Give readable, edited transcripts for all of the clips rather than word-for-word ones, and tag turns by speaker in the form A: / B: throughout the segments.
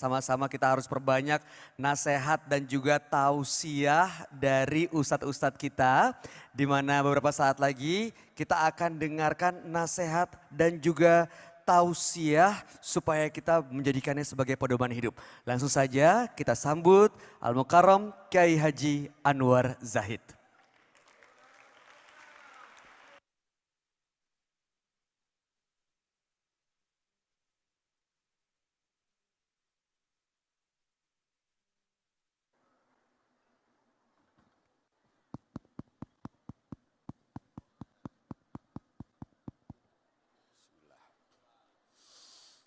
A: Sama-sama kita harus perbanyak nasihat dan juga tausiah dari ustadz-ustadz kita. Di mana beberapa saat lagi kita akan dengarkan nasihat dan juga tausiah supaya kita menjadikannya sebagai pedoman hidup. Langsung saja kita sambut Al-Mukarram Kiai Haji Anwar Zahid.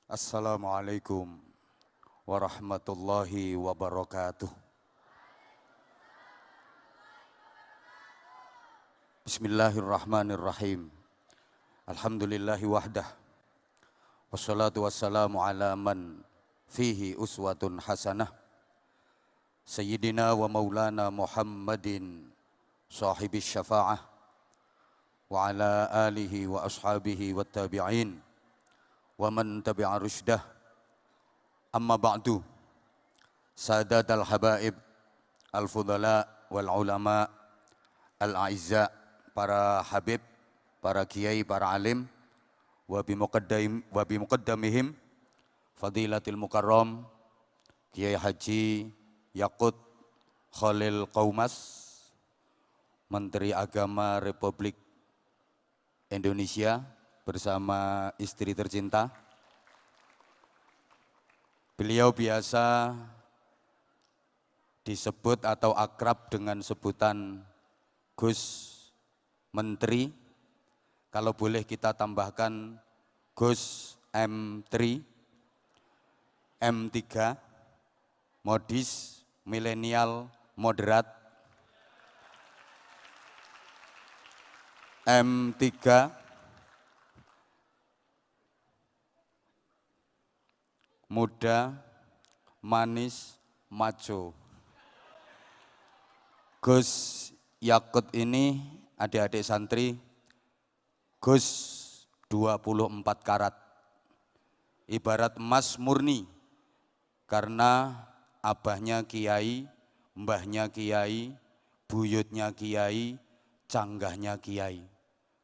B: Assalamualaikum warahmatullahi wabarakatuh. Bismillahirrahmanirrahim. Alhamdulillahi wahdah. Wassalatu wassalamu ala man fihi uswatun hasanah. Sayyidina wa maulana Muhammadin sahibis syafa'ah. Wa ala alihi wa ashabihi wa tabi'in. Wa man tabi'a rusydah. Amma ba'du. Sadat al-habaib, al-fudala wal ulama, al-a'izza, para habib, para kiai, para alim, wa bimuqaddamihim fadilatil mukarram Kiai Haji Yaqut Khalil Qaumas, Menteri Agama Republik Indonesia bersama istri tercinta. Beliau biasa disebut atau akrab dengan sebutan Gus Menteri. Kalau boleh kita tambahkan Gus M3, M3, modis, milenial, moderat, M3, muda, manis, maco. Gus Yaqut ini adik-adik santri, Gus 24 karat. Ibarat emas murni, karena abahnya kiai, mbahnya kiai, buyutnya kiai, canggahnya kiai.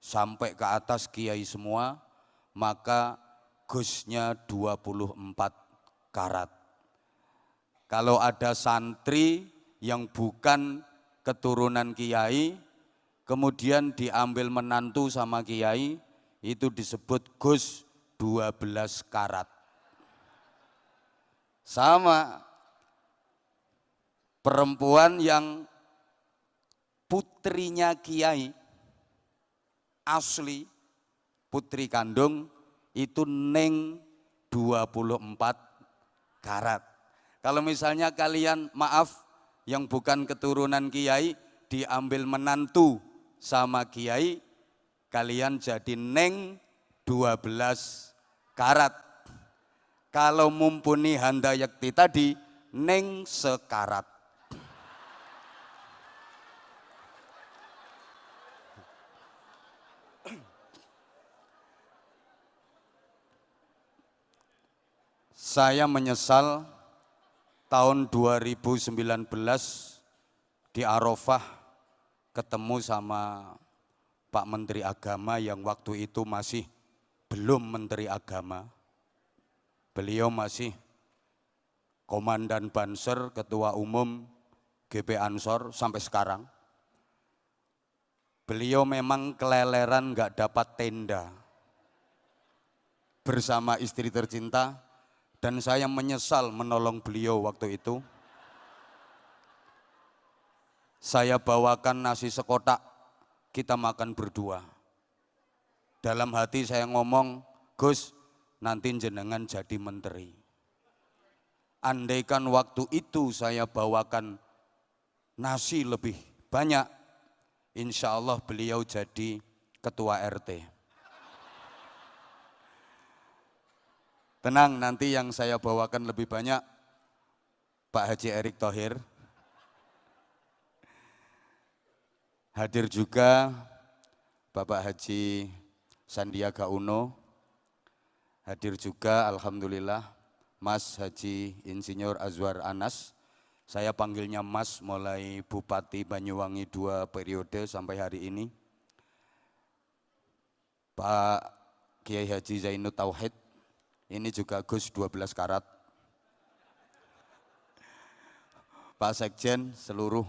B: Sampai ke atas kiai semua, maka Gusnya 24 karat. Kalau ada santri yang bukan keturunan kiai, kemudian diambil menantu sama kiai, itu disebut Gus 12 karat. Sama perempuan yang putrinya kiai, asli putri kandung, itu neng 24 karat. Kalau misalnya kalian, maaf, yang bukan keturunan kiai diambil menantu sama kiai, kalian jadi neng 12 karat. Kalau mumpuni handayakti tadi, neng sekarat. Saya menyesal tahun 2019 di Arafah ketemu sama Pak Menteri Agama yang waktu itu masih belum Menteri Agama. Beliau masih Komandan Banser, Ketua Umum GP Ansor sampai sekarang. Beliau memang keleleran nggak dapat tenda bersama istri tercinta. Dan saya menyesal menolong beliau waktu itu. Saya bawakan nasi sekotak, kita makan berdua. Dalam hati saya ngomong, Gus, nanti jenengan jadi menteri. Andaikan waktu itu saya bawakan nasi lebih banyak, insya Allah beliau jadi ketua RT. Tenang, nanti yang saya bawakan lebih banyak Pak Haji Erick Thohir. Hadir juga Bapak Haji Sandiaga Uno. Hadir juga alhamdulillah Mas Haji Insinyur Azwar Anas. Saya panggilnya Mas mulai Bupati Banyuwangi 2 periode sampai hari ini. Pak Kiai Haji Zainud Tauhid, ini juga Gus 12 karat. Pak Sekjen, seluruh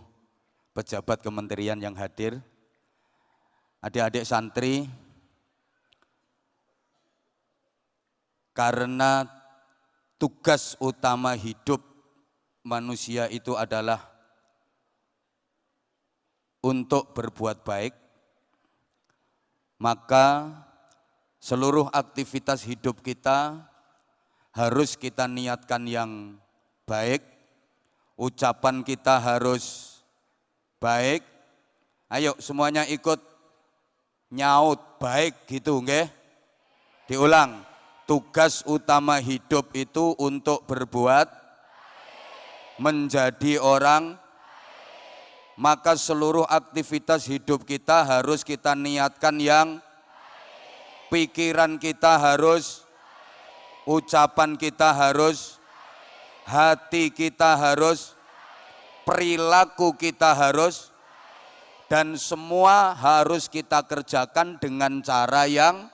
B: pejabat kementerian yang hadir, adik-adik santri, karena tugas utama hidup manusia itu adalah untuk berbuat baik, maka seluruh aktivitas hidup kita harus kita niatkan yang baik, ucapan kita harus baik. Ayo semuanya ikut nyaut baik gitu, nggih? Diulang, tugas utama hidup itu untuk berbuat menjadi orang, maka seluruh aktivitas hidup kita harus kita niatkan yang pikiran kita harus, ucapan kita harus, hati kita harus, perilaku kita harus, dan semua harus kita kerjakan dengan cara yang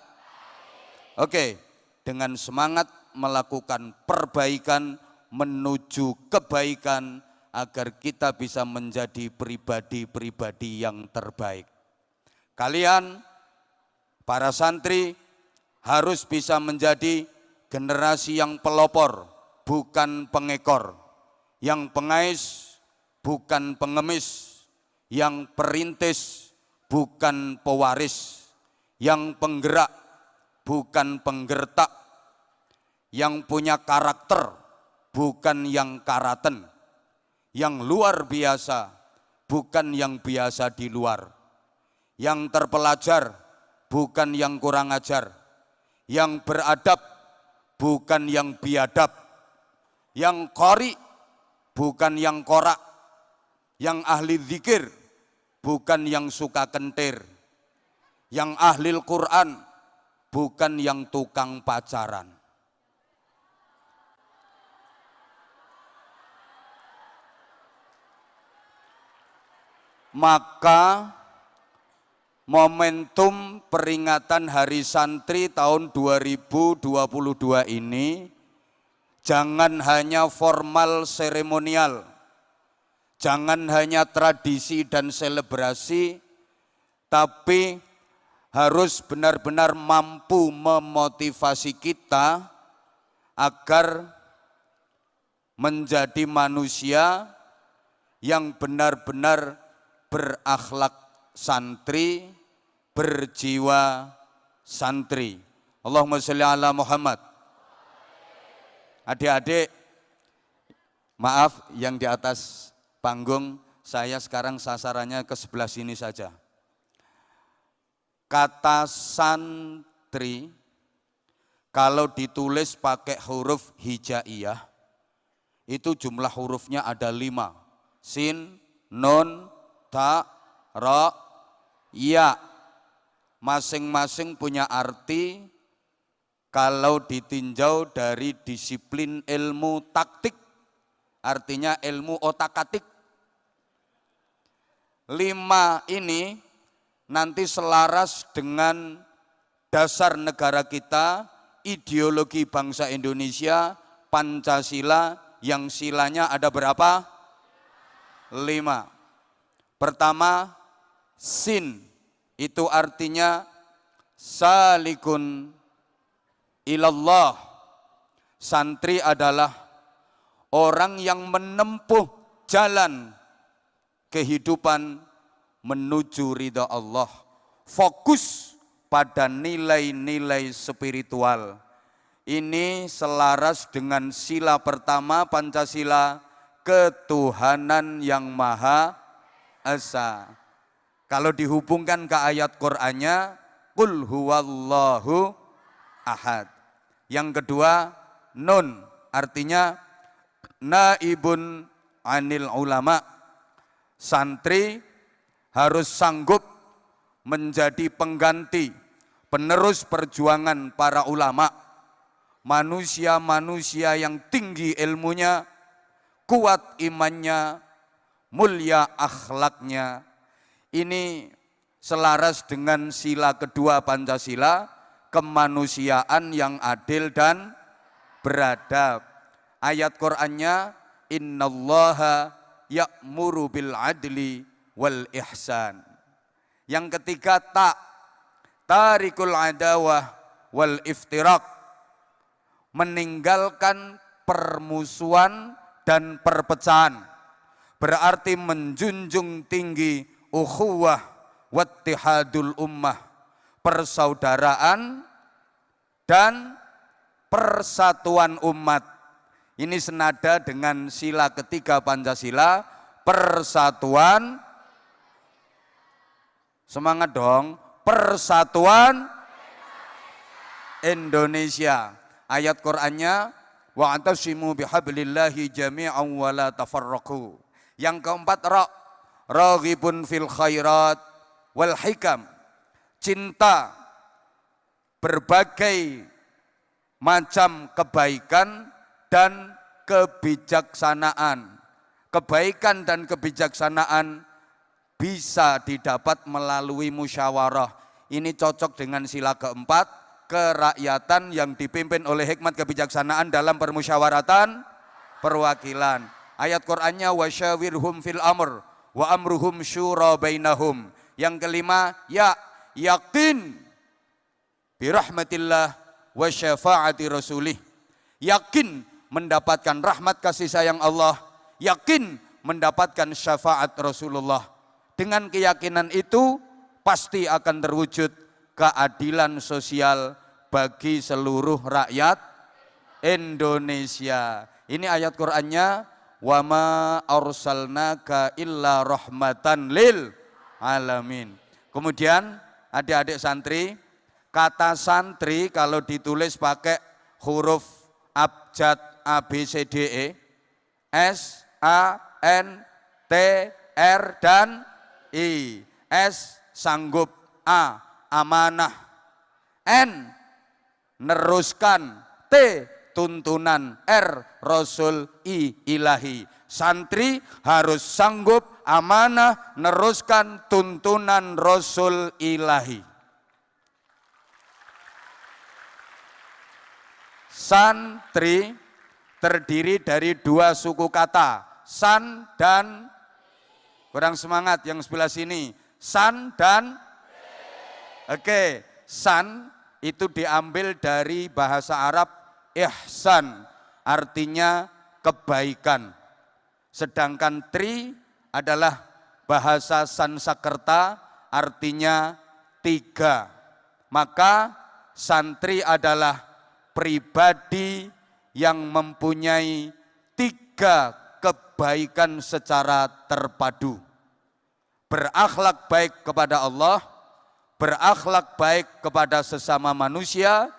B: dengan semangat melakukan perbaikan menuju kebaikan agar kita bisa menjadi pribadi-pribadi yang terbaik. Kalian para santri harus bisa menjadi generasi yang pelopor, bukan pengekor, yang pengais, bukan pengemis, yang perintis, bukan pewaris, yang penggerak, bukan penggertak, yang punya karakter, bukan yang karaten, yang luar biasa, bukan yang biasa di luar, yang terpelajar, bukan yang kurang ajar, yang beradab, bukan yang biadab, yang qori, bukan yang korak, yang ahli zikir, bukan yang suka kentir, yang ahli Quran, bukan yang tukang pacaran. Maka momentum peringatan Hari Santri tahun 2022 ini jangan hanya formal seremonial, jangan hanya tradisi dan selebrasi, tapi harus benar-benar mampu memotivasi kita agar menjadi manusia yang benar-benar berakhlak santri, berjiwa santri. Allahumma sholli ala Muhammad. Adik-adik, maaf yang di atas panggung, saya sekarang sasarannya ke sebelah sini saja. Kata santri, kalau ditulis pakai huruf hijaiyah, itu jumlah hurufnya ada 5. Sin, nun, ta, ra, ya. Masing-masing punya arti kalau ditinjau dari disiplin ilmu taktik, artinya ilmu otak-atik. 5 ini nanti selaras dengan dasar negara kita, ideologi bangsa Indonesia, Pancasila, yang silanya ada berapa? 5. Pertama, sin, itu artinya salikun ilallah. Santri adalah orang yang menempuh jalan kehidupan menuju ridha Allah, fokus pada nilai-nilai spiritual. Ini selaras dengan sila pertama Pancasila, ketuhanan yang Maha Esa. Kalau dihubungkan ke ayat Qur'annya, qul huwallahu ahad. Yang kedua, nun, artinya naibun anil ulama. Santri harus sanggup menjadi pengganti, penerus perjuangan para ulama, manusia-manusia yang tinggi ilmunya, kuat imannya, mulia akhlaknya. Ini selaras dengan sila kedua Pancasila, kemanusiaan yang adil dan beradab. Ayat Qur'annya, innallaha ya'muru bil adli wal ihsan. Yang ketiga, tarikul adawah wal iftirak, meninggalkan permusuhan dan perpecahan, berarti menjunjung tinggi ukhuwah wattihadul ummah, persaudaraan dan persatuan umat. Ini senada dengan sila ketiga Pancasila, persatuan, semangat dong, persatuan Indonesia. Ayat Qur'annya, wa'tasimu bihablillahi jami'an wa la tafarraqu. Yang keempat, raghibun fil khairat wal hikam, cinta berbagai macam kebaikan dan kebijaksanaan. Kebaikan dan kebijaksanaan bisa didapat melalui musyawarah. Ini cocok dengan sila keempat, kerakyatan yang dipimpin oleh hikmat kebijaksanaan dalam permusyawaratan perwakilan. Ayat Qur'annya, wasyawirhum fil amr wa amruhum syura bainahum. Yang kelima, yakin birahmatillah wa syafaati rasulih. Yakin mendapatkan rahmat kasih sayang Allah, yakin mendapatkan syafaat Rasulullah. Dengan keyakinan itu pasti akan terwujud keadilan sosial bagi seluruh rakyat Indonesia. Ini ayat Qur'annya, wa ma arsalnaka illa rahmatan lil alamin. Kemudian adik-adik santri, kata santri kalau ditulis pakai huruf abjad A B C D E, S A N T R dan I. S sanggup, A amanah, N neruskan, T tuntunan, R rasul, I ilahi. Santri harus sanggup, amanah, neruskan tuntunan rasul ilahi. Santri terdiri dari dua suku kata, san dan, kurang semangat yang sebelah sini, san dan, oke, san itu diambil dari bahasa Arab ihsan, artinya kebaikan. Sedangkan tri adalah bahasa Sansekerta, artinya tiga. Maka santri adalah pribadi yang mempunyai tiga kebaikan secara terpadu. Berakhlak baik kepada Allah, berakhlak baik kepada sesama manusia,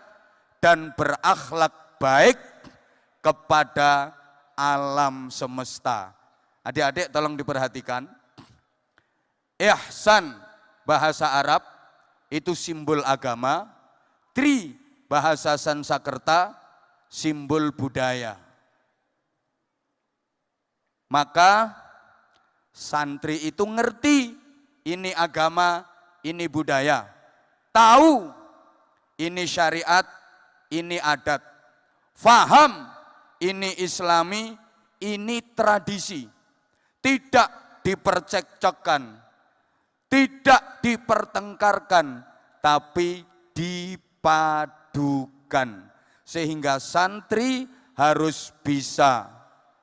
B: dan berakhlak baik kepada alam semesta. Adik-adik tolong diperhatikan. Ihsan bahasa Arab itu simbol agama, tri bahasa Sansekerta simbol budaya. Maka santri itu ngerti ini agama, ini budaya. Tahu ini syariat, ini adat. Faham ini islami, ini tradisi. Tidak dipercekcokkan, tidak dipertengkarkan, tapi dipadukan. Sehingga santri harus bisa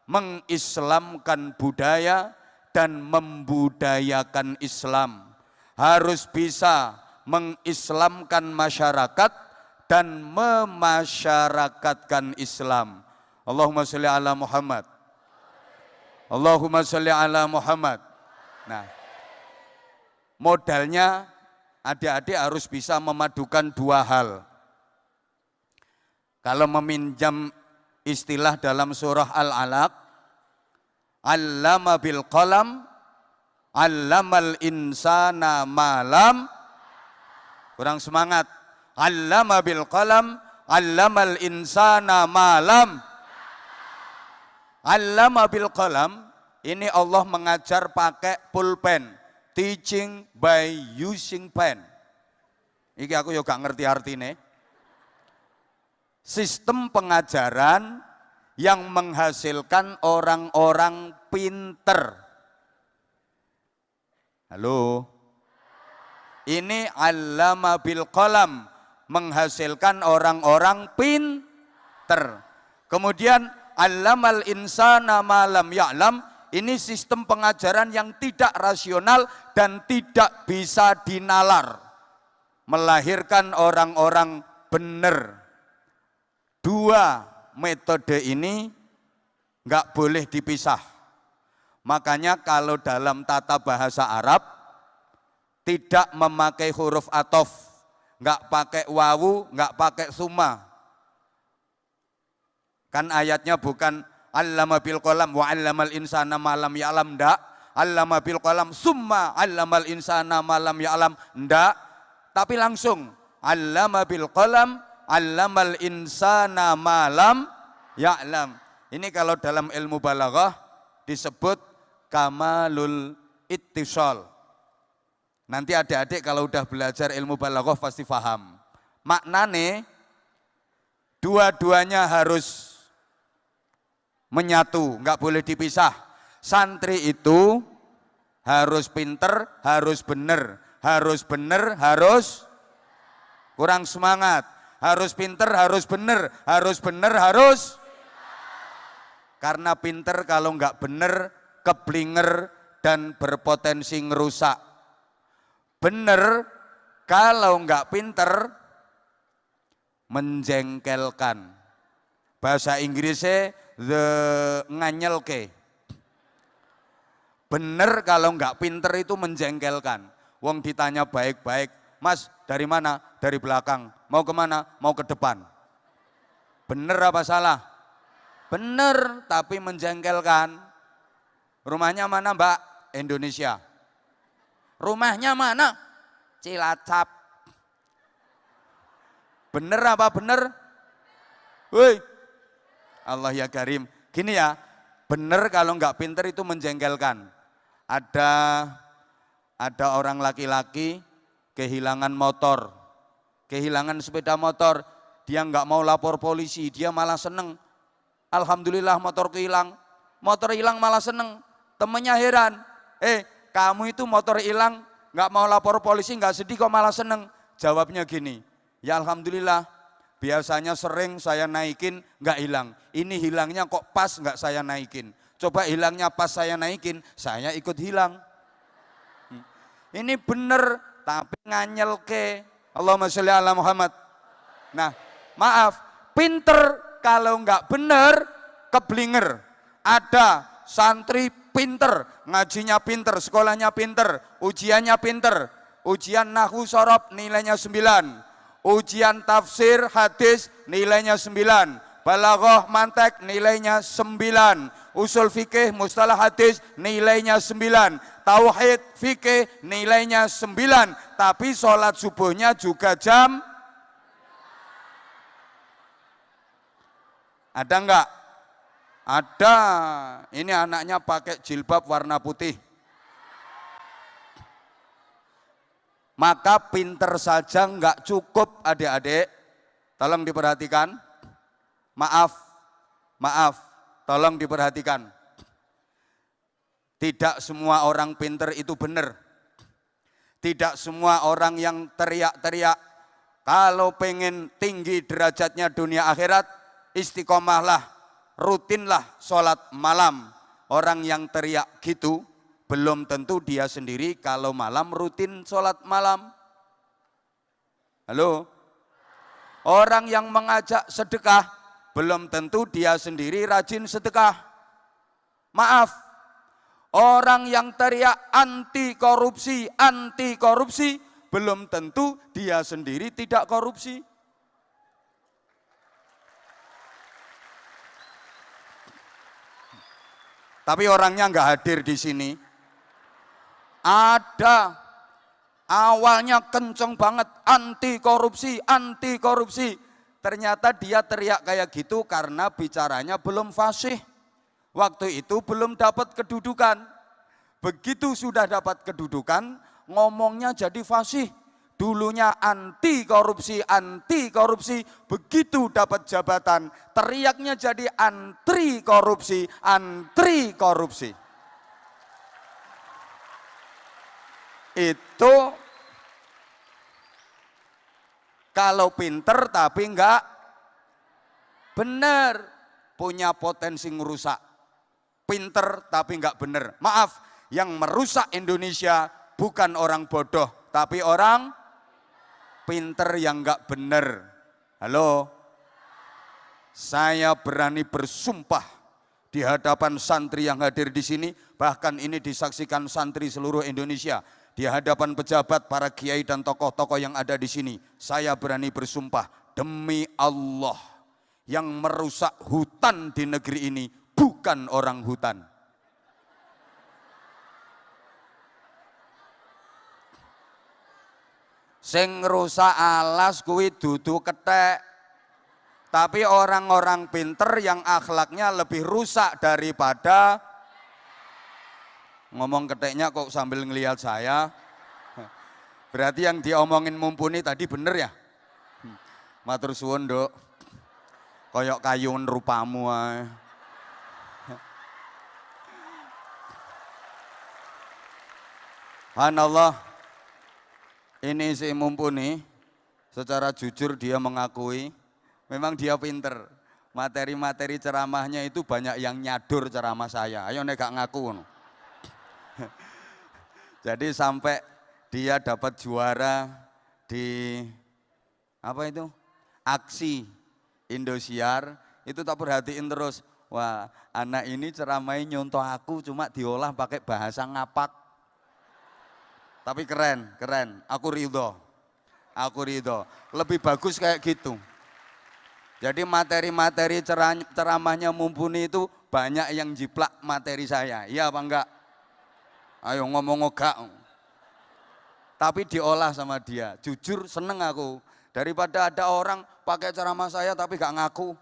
B: mengislamkan budaya dan membudayakan Islam. Harus bisa mengislamkan masyarakat dan memasyarakatkan Islam. Allahumma sholli ala Muhammad. Allahumma sholli ala Muhammad. Nah, modalnya adik-adik harus bisa memadukan dua hal. Kalau meminjam istilah dalam surah Al-Alaq, allama bil qalam, allamal insana malam, kurang semangat, allama bil qalam, Allamal insana malam. Allama bil qalam. Ini Allah mengajar pakai pulpen. Teaching by using pen. Iki aku yo gak ngerti artine. Sistem pengajaran yang menghasilkan orang-orang pinter. Halo. Ini allama bil qalam, menghasilkan orang-orang pinter. Kemudian allamal insana ma lam ya'lam, ini sistem pengajaran yang tidak rasional dan tidak bisa dinalar. Melahirkan orang-orang benar. Dua metode ini nggak boleh dipisah. Makanya kalau dalam tata bahasa Arab tidak memakai huruf atof, nggak pakai wawu, nggak pakai summa. Kan ayatnya bukan allama bil qalam wa allamal insana ma lam ya'lam, ndak. Allama bil qalam summa allamal insana ma lam ya'lam, ndak. Tapi langsung allama bil qalam allamal insana ma lam ya'lam. Ini kalau dalam ilmu balaghah disebut kamalul ittisal. Nanti adik-adik kalau udah belajar ilmu balaghah pasti paham. Maknane dua-duanya harus menyatu, nggak boleh dipisah. Santri itu harus pinter, harus bener, harus kurang semangat. Harus pinter, harus bener, harus. Karena pinter kalau nggak bener, keblinger dan berpotensi ngerusak. Bener kalau nggak pinter, menjengkelkan. Bahasa Inggrisnya the nganyelke. Bener kalau nggak pinter itu menjengkelkan. Wong ditanya baik-baik, Mas dari mana? Dari belakang. Mau kemana? Mau ke depan. Bener apa salah? Bener, tapi menjengkelkan. Rumahnya mana Mbak? Indonesia. Rumahnya mana? Cilacap. Bener apa bener? Woi, Allah ya Karim. Gini ya, bener kalau nggak pinter itu menjengkelkan. Ada orang laki-laki kehilangan motor, kehilangan sepeda motor, dia nggak mau lapor polisi, dia malah seneng. Alhamdulillah motor hilang malah seneng. Temennya heran, kamu itu motor hilang, nggak mau lapor polisi, nggak sedih kok malah seneng. Jawabnya gini, ya alhamdulillah, biasanya sering saya naikin nggak hilang, ini hilangnya kok pas nggak saya naikin. Coba hilangnya pas saya naikin, saya ikut hilang. Ini bener, tapi nganyel ke. Allahumma sholli ala Muhammad. Nah, maaf, pinter kalau nggak bener, keblinger. Ada santri pinter, ngajinya pinter, sekolahnya pinter, ujiannya pinter. Ujian nahwu sorob nilainya 9. Ujian tafsir hadis nilainya 9. Balaghah mantek nilainya 9. Usul fikih mustalah hadis nilainya 9. Tauhid fikih nilainya 9. Tapi sholat subuhnya juga jam. Ada enggak? Ada. Ini anaknya pakai jilbab warna putih. Maka pinter saja enggak cukup adik-adik. Tolong diperhatikan. Maaf, tolong diperhatikan. Tidak semua orang pinter itu benar. Tidak semua orang yang teriak-teriak. Kalau pengen tinggi derajatnya dunia akhirat, istiqomahlah, rutinlah sholat malam. Orang yang teriak gitu, belum tentu dia sendiri kalau malam rutin sholat malam. Halo? Orang yang mengajak sedekah, belum tentu dia sendiri rajin sedekah. Maaf, orang yang teriak anti korupsi, belum tentu dia sendiri tidak korupsi. Tapi orangnya nggak hadir di sini. Ada, awalnya kenceng banget anti korupsi. Ternyata dia teriak kayak gitu karena bicaranya belum fasih. Waktu itu belum dapat kedudukan. Begitu sudah dapat kedudukan, ngomongnya jadi fasih. Dulunya anti korupsi, begitu dapat jabatan, teriaknya jadi antri korupsi. Itu kalau pinter tapi enggak benar, punya potensi ngerusak. Pinter tapi enggak benar. Maaf, yang merusak Indonesia bukan orang bodoh, tapi orang pinter yang enggak benar. Halo? Saya berani bersumpah di hadapan santri yang hadir di sini, bahkan ini disaksikan santri seluruh Indonesia, di hadapan pejabat, para kiai dan tokoh-tokoh yang ada di sini. Saya berani bersumpah, demi Allah, yang merusak hutan di negeri ini bukan orang hutan. Sing rusak alas kuwi dudu kethek. Tapi orang-orang pinter yang akhlaknya lebih rusak daripada ngomong ketheknya kok sambil ngelihat saya. Berarti yang diomongin Mumpuni tadi bener ya? Matur suwun, Nduk. Koyok kayun rupamu ae. Subhanallah. Ini si Mumpuni, secara jujur dia mengakui, memang dia pinter. Materi-materi ceramahnya itu banyak yang nyadur ceramah saya. Ayo nek gak ngaku. Jadi sampai dia dapat juara di apa itu? Aksi Indosiar, itu tak perhatiin terus. Wah, anak ini ceramahnya nyontoh aku cuma diolah pakai bahasa ngapak. Tapi keren, keren. Aku ridho. Lebih bagus kayak gitu. Jadi materi-materi ceramahnya Mumpuni itu banyak yang jiplak materi saya. Iya apa enggak? Ayo ngomong enggak. Tapi diolah sama dia. Jujur seneng aku. Daripada ada orang pakai ceramah saya tapi gak ngaku.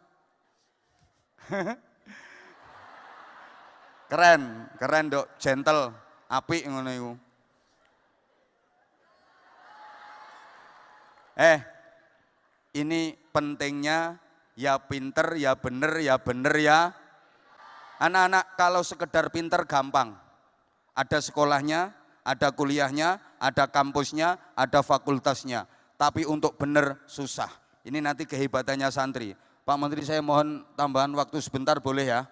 B: Keren Dok, gentle, apik ngono iku. Ini pentingnya ya pinter, ya bener ya. Anak-anak kalau sekedar pinter gampang. Ada sekolahnya, ada kuliahnya, ada kampusnya, ada fakultasnya. Tapi untuk bener susah. Ini nanti kehebatannya santri. Pak Menteri, saya mohon tambahan waktu sebentar boleh ya?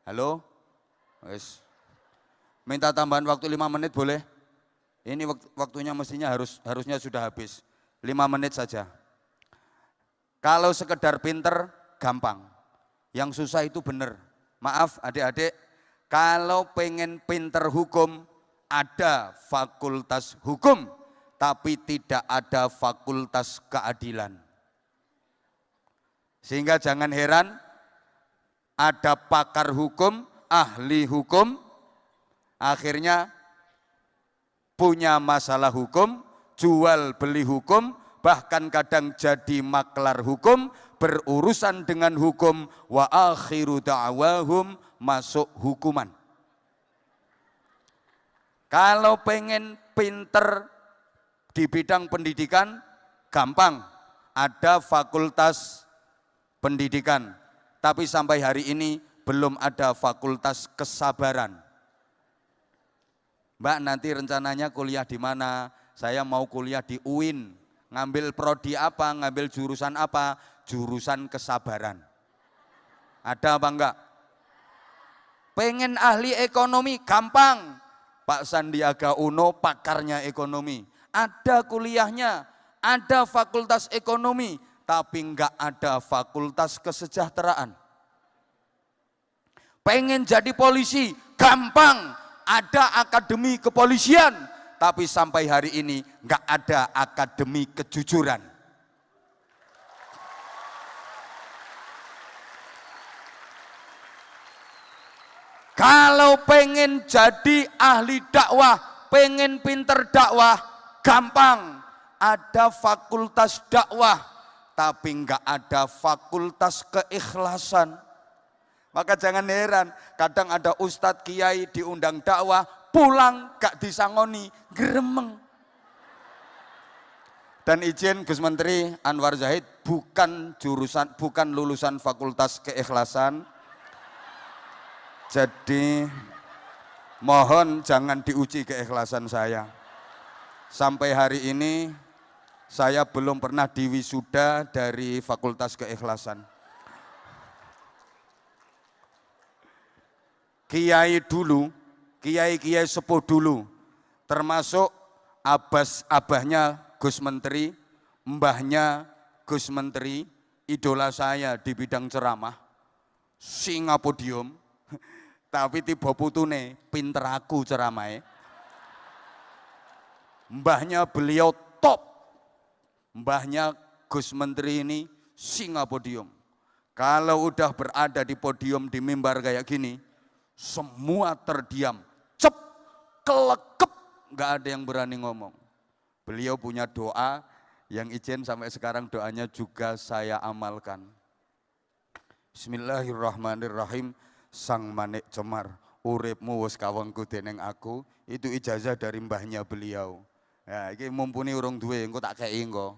B: Halo? Wes. Minta tambahan waktu 5 menit boleh? Ini waktunya mestinya harusnya sudah habis. 5 menit saja. Kalau sekedar pinter, gampang. Yang susah itu bener. Maaf adik-adik, kalau pengen pinter hukum, ada fakultas hukum, tapi tidak ada fakultas keadilan. Sehingga jangan heran, ada pakar hukum, ahli hukum, akhirnya punya masalah hukum, jual beli hukum, bahkan kadang jadi maklar hukum, berurusan dengan hukum, wa akhiru da'wahum, masuk hukuman. Kalau pengen pinter di bidang pendidikan, gampang, ada fakultas pendidikan, tapi sampai hari ini belum ada fakultas kesabaran. Mbak, nanti rencananya kuliah di mana? Saya mau kuliah di UIN, ngambil prodi apa, ngambil jurusan apa? Jurusan kesabaran. Ada apa enggak? Pengen ahli ekonomi, gampang. Pak Sandiaga Uno pakarnya ekonomi. Ada kuliahnya, ada fakultas ekonomi, tapi enggak ada fakultas kesejahteraan. Pengen jadi polisi, gampang. Ada akademi kepolisian, tapi sampai hari ini enggak ada akademi kejujuran. Kalau pengen jadi ahli dakwah, pengen pinter dakwah, gampang. Ada fakultas dakwah, tapi enggak ada fakultas keikhlasan. Maka jangan heran, kadang ada ustadz kiai diundang dakwah, pulang gak disangoni, gremeng. Dan izin Gus Menteri Anwar Zahid bukan lulusan fakultas keikhlasan. Jadi mohon jangan diuji keikhlasan saya. Sampai hari ini saya belum pernah diwisuda dari fakultas keikhlasan. Kiai dulu, kiai sepuh dulu, termasuk abahnya Gus Menteri, mbahnya Gus Menteri, idola saya di bidang ceramah, singa podium, tapi tiba putune, pinter aku ceramahnya. Mbahnya beliau top, mbahnya Gus Menteri ini singa podium. Kalau udah berada di podium di mimbar kayak gini, semua terdiam, cep, kelekep, nggak ada yang berani ngomong. Beliau punya doa yang izin sampai sekarang doanya juga saya amalkan. Bismillahirrahmanirrahim. Sang manik cemar, uripmu wis kawengku dening aku, itu ijazah dari mbahnya beliau. Ya, ini mumpuni urung duwe, engko tak kei engko.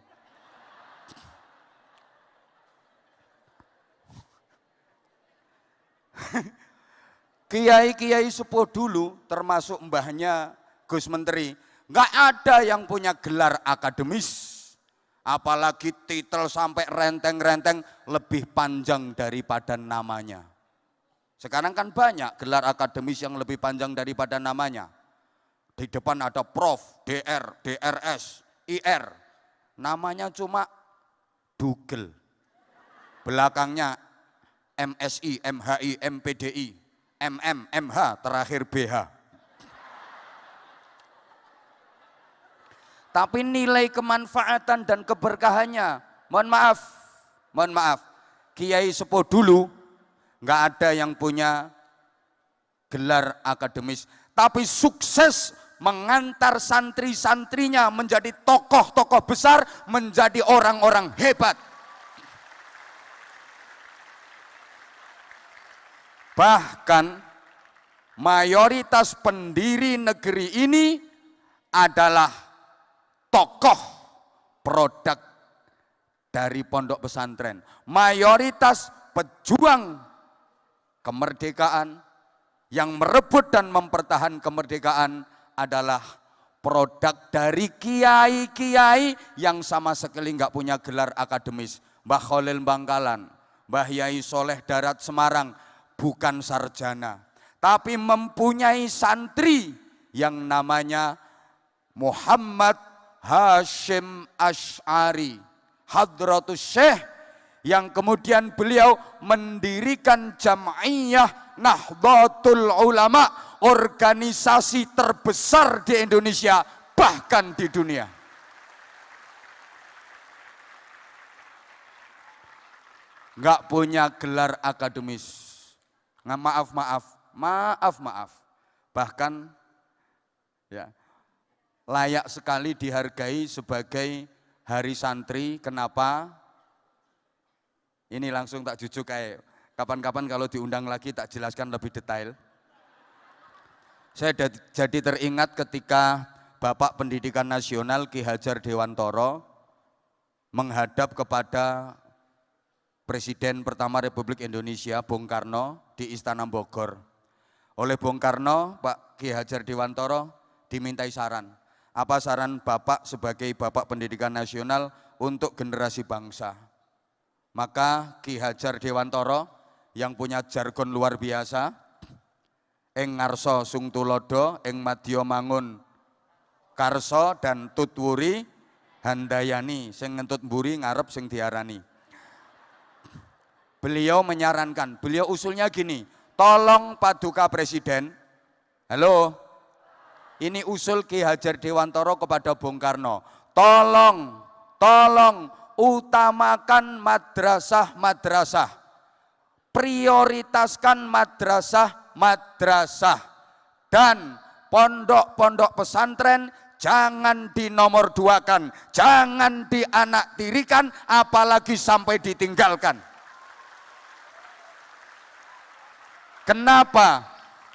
B: Kiai-kiai sepuh dulu, termasuk mbahnya Gus Menteri, nggak ada yang punya gelar akademis. Apalagi titel sampai renteng-renteng lebih panjang daripada namanya. Sekarang kan banyak gelar akademis yang lebih panjang daripada namanya. Di depan ada Prof, DR, DRS, IR. Namanya cuma Dugel. Belakangnya MSI, MHI, MPDI, MM, MH, terakhir BH. Tapi nilai kemanfaatan dan keberkahannya, mohon maaf, kiai sepuh dulu nggak ada yang punya gelar akademis, tapi sukses mengantar santri-santrinya menjadi tokoh-tokoh besar, menjadi orang-orang hebat. Bahkan mayoritas pendiri negeri ini adalah tokoh produk dari pondok pesantren. Mayoritas pejuang kemerdekaan yang merebut dan mempertahankan kemerdekaan adalah produk dari kiai-kiai yang sama sekali nggak punya gelar akademis. Mbah Khalil Bangkalan, Mbah Yai Soleh Darat Semarang, bukan sarjana, tapi mempunyai santri yang namanya Muhammad Hashim Asy'ari, Hadratus Syekh, yang kemudian beliau mendirikan Jam'iyah Nahdlatul Ulama, organisasi terbesar di Indonesia, bahkan di dunia. Nggak punya gelar akademis. Maaf. Bahkan ya, layak sekali dihargai sebagai hari santri. Kenapa? Ini langsung tak jujuk kayak kapan-kapan kalau diundang lagi tak jelaskan lebih detail. Saya jadi teringat ketika Bapak Pendidikan Nasional Ki Hajar Dewantoro menghadap kepada Presiden pertama Republik Indonesia, Bung Karno, di Istana Bogor. Oleh Bung Karno, Pak Ki Hajar Dewantoro dimintai saran. Apa saran Bapak sebagai Bapak Pendidikan Nasional untuk generasi bangsa? Maka Ki Hajar Dewantoro yang punya jargon luar biasa, ing ngarsa sung tulodo, ing madya mangun karso dan tutwuri handayani, sing ngentut mburi ngarep sing diarani. Beliau menyarankan, beliau usulnya gini, tolong Paduka Presiden, halo, ini usul Ki Hajar Dewantoro kepada Bung Karno, tolong utamakan madrasah, prioritaskan madrasah, dan pondok-pondok pesantren jangan dinomorduakan, jangan dianaktirikan, apalagi sampai ditinggalkan. Kenapa?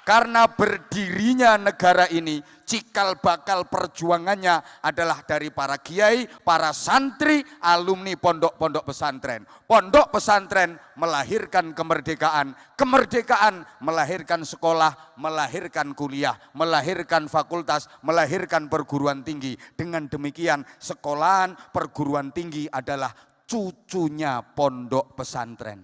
B: Karena berdirinya negara ini, cikal bakal perjuangannya adalah dari para kiai, para santri, alumni pondok-pondok pesantren. Pondok pesantren melahirkan kemerdekaan, kemerdekaan melahirkan sekolah, melahirkan kuliah, melahirkan fakultas, melahirkan perguruan tinggi. Dengan demikian, sekolahan perguruan tinggi adalah cucunya pondok pesantren.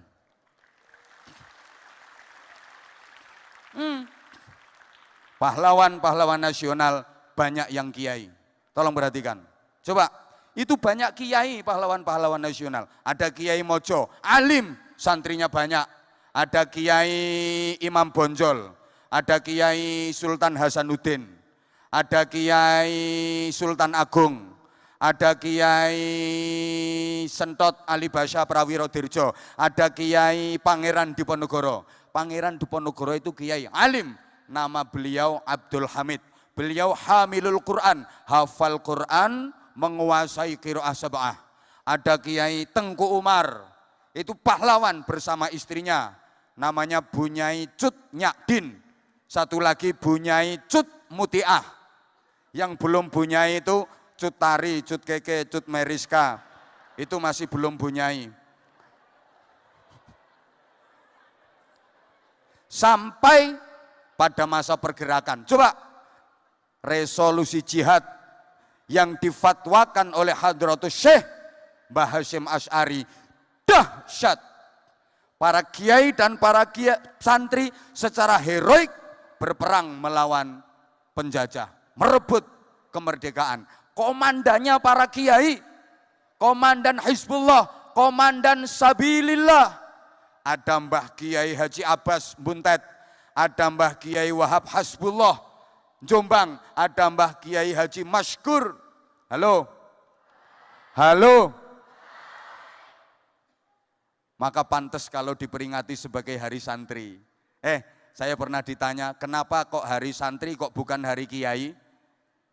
B: Pahlawan-pahlawan nasional banyak yang kiai. Tolong perhatikan. Coba, itu banyak kiai pahlawan-pahlawan nasional. Ada Kiai Mojo, alim, santrinya banyak. Ada Kiai Imam Bonjol, ada Kiai Sultan Hasanuddin, ada Kiai Sultan Agung, ada Kiai Sentot Ali Basya Prawirodirjo, ada Kiai Pangeran Diponegoro. Pangeran Diponegoro itu kiai alim, nama beliau Abdul Hamid. Beliau hamilul Quran, hafal Quran, menguasai qiraah sab'ah. Ada Kiai Tengku Umar, itu pahlawan bersama istrinya, namanya Bunyai Cut Nyakdin. Satu lagi Bunyai Cut Mutiah. Yang belum Bunyai itu Cut Tari, Cut Keke, Cut Meriska. Itu masih belum Bunyai. Sampai pada masa pergerakan. Coba resolusi jihad yang difatwakan oleh Hadratus Syekh Mbah Hasyim Asy'ari dahsyat. Para kiai dan para santri secara heroik berperang melawan penjajah, merebut kemerdekaan. Komandannya para kiai, komandan Hizbullah, komandan Sabilillah. Ada Mbah Kiai Haji Abbas Buntet, ada Mbah Kiai Wahab Hasbullah Jombang, ada Mbah Kiai Haji Maskur. Halo? Halo? Maka pantas kalau diperingati sebagai hari santri. Saya pernah ditanya, kenapa kok hari santri kok bukan hari kiai?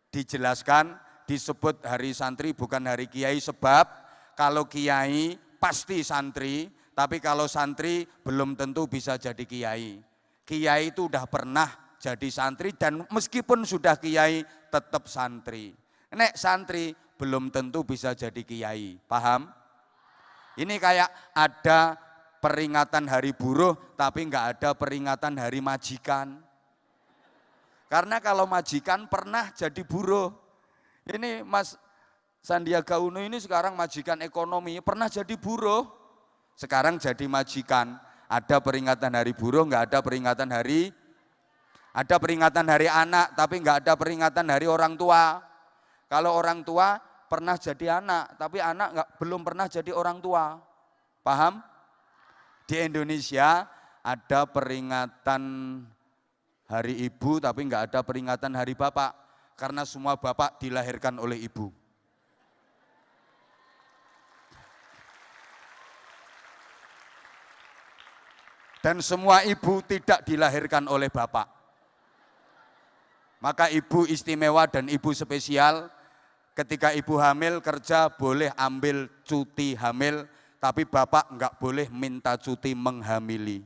B: Dijelaskan, disebut hari santri bukan hari kiai sebab kalau kiai pasti santri, tapi kalau santri belum tentu bisa jadi kiai. Kiai itu udah pernah jadi santri dan meskipun sudah kiai tetap santri. Nek santri belum tentu bisa jadi kiai. Paham? Ini kayak ada peringatan hari buruh tapi enggak ada peringatan hari majikan. Karena kalau majikan pernah jadi buruh. Ini Mas Sandiaga Uno ini sekarang majikan ekonomi, pernah jadi buruh. Sekarang jadi majikan, ada peringatan hari buruh, enggak ada peringatan hari, ada peringatan hari anak, tapi enggak ada peringatan hari orang tua. Kalau orang tua pernah jadi anak, tapi anak belum pernah jadi orang tua. Paham? Di Indonesia ada peringatan hari ibu, tapi enggak ada peringatan hari bapak, karena semua bapak dilahirkan oleh ibu. Dan semua ibu tidak dilahirkan oleh bapak. Maka ibu istimewa dan ibu spesial, ketika ibu hamil kerja boleh ambil cuti hamil, tapi bapak enggak boleh minta cuti menghamili.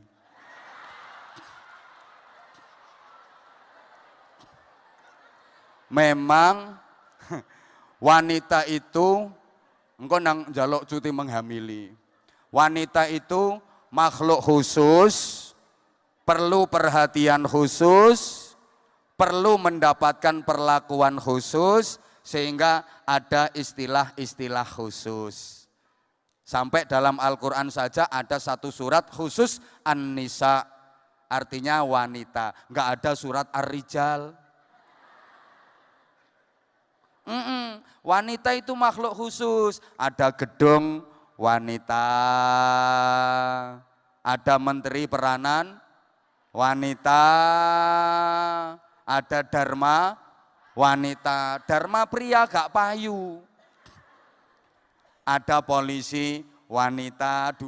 B: Memang wanita itu engko nang njaluk cuti menghamili. Wanita itu makhluk khusus, perlu perhatian khusus, perlu mendapatkan perlakuan khusus, sehingga ada istilah-istilah khusus. Sampai dalam Al-Quran saja ada satu surat khusus An-Nisa, artinya wanita. Enggak ada surat Ar-Rijal. Wanita itu makhluk khusus, ada gedung wanita, ada menteri peranan wanita, ada dharma wanita, dharma pria gak payu, ada polisi wanita.